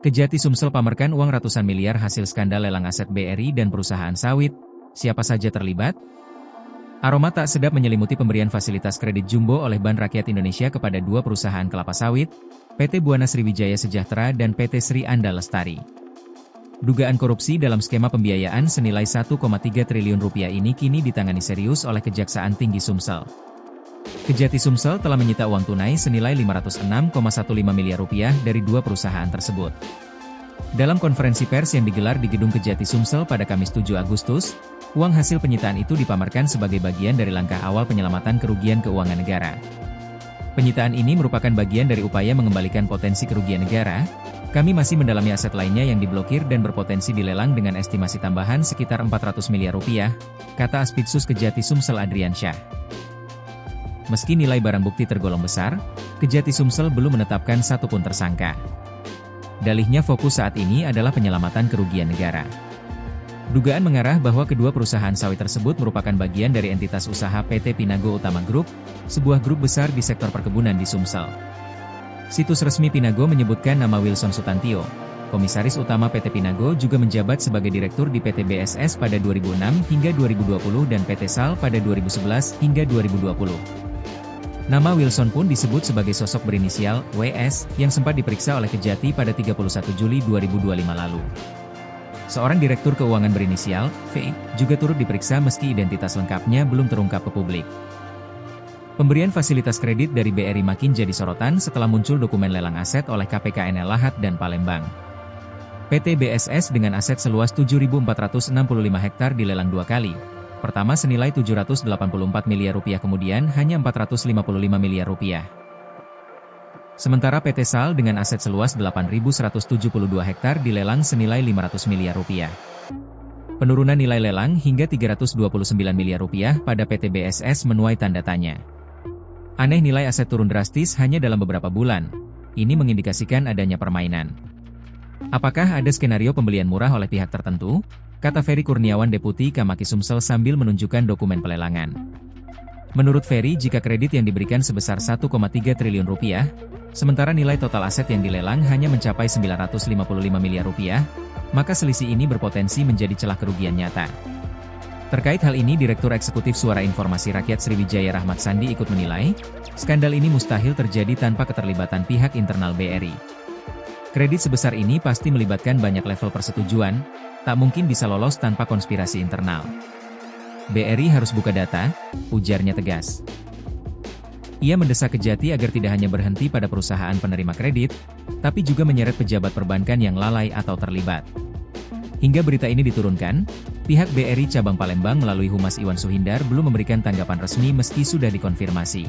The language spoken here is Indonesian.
Kejati Sumsel pamerkan uang ratusan miliar hasil skandal lelang aset BRI dan perusahaan sawit. Siapa saja terlibat? Aroma tak sedap menyelimuti pemberian fasilitas kredit jumbo oleh Bank Rakyat Indonesia kepada dua perusahaan kelapa sawit, PT Buana Sriwijaya Sejahtera dan PT Sri Anda Lestari. Dugaan korupsi dalam skema pembiayaan senilai 1,3 triliun rupiah ini kini ditangani serius oleh Kejaksaan Tinggi Sumsel. Kejati Sumsel telah menyita uang tunai senilai 506,15 miliar rupiah dari dua perusahaan tersebut. Dalam konferensi pers yang digelar di Gedung Kejati Sumsel pada Kamis 7 Agustus, uang hasil penyitaan itu dipamerkan sebagai bagian dari langkah awal penyelamatan kerugian keuangan negara. Penyitaan ini merupakan bagian dari upaya mengembalikan potensi kerugian negara. Kami masih mendalami aset lainnya yang diblokir dan berpotensi dilelang dengan estimasi tambahan sekitar 400 miliar rupiah, kata Aspidsus Kejati Sumsel Adrian Syah. Meski nilai barang bukti tergolong besar, Kejati Sumsel belum menetapkan satupun tersangka. Dalihnya fokus saat ini adalah penyelamatan kerugian negara. Dugaan mengarah bahwa kedua perusahaan sawit tersebut merupakan bagian dari entitas usaha PT Pinago Utama Group, sebuah grup besar di sektor perkebunan di Sumsel. Situs resmi Pinago menyebutkan nama Wilson Sutantio, Komisaris Utama PT Pinago juga menjabat sebagai Direktur di PT BSS pada 2006 hingga 2020 dan PT SAL pada 2011 hingga 2020. Nama Wilson pun disebut sebagai sosok berinisial WS yang sempat diperiksa oleh Kejati pada 31 Juli 2025 lalu. Seorang direktur keuangan berinisial V juga turut diperiksa meski identitas lengkapnya belum terungkap ke publik. Pemberian fasilitas kredit dari BRI makin jadi sorotan setelah muncul dokumen lelang aset oleh KPKNL Lahat dan Palembang. PT BSS dengan aset seluas 7.465 hektar dilelang dua kali. Pertama senilai 784 miliar rupiah kemudian hanya 455 miliar rupiah. Sementara PT SAL dengan aset seluas 8.172 hektar dilelang senilai 500 miliar rupiah. Penurunan nilai lelang hingga 329 miliar rupiah pada PT BSS menuai tanda tanya. Aneh nilai aset turun drastis hanya dalam beberapa bulan. Ini mengindikasikan adanya permainan. Apakah ada skenario pembelian murah oleh pihak tertentu? Kata Ferry Kurniawan Deputi Kamaki Sumsel sambil menunjukkan dokumen pelelangan. Menurut Ferry, jika kredit yang diberikan sebesar 1,3 triliun rupiah, sementara nilai total aset yang dilelang hanya mencapai 955 miliar rupiah, maka selisih ini berpotensi menjadi celah kerugian nyata. Terkait hal ini, Direktur Eksekutif Suara Informasi Rakyat Sriwijaya Rahmat Sandi ikut menilai, skandal ini mustahil terjadi tanpa keterlibatan pihak internal BRI. Kredit sebesar ini pasti melibatkan banyak level persetujuan, tak mungkin bisa lolos tanpa konspirasi internal. BRI harus buka data, ujarnya tegas. Ia mendesak Kejati agar tidak hanya berhenti pada perusahaan penerima kredit, tapi juga menyeret pejabat perbankan yang lalai atau terlibat. Hingga berita ini diturunkan, pihak BRI Cabang Palembang melalui Humas Iwan Suhindar belum memberikan tanggapan resmi meski sudah dikonfirmasi.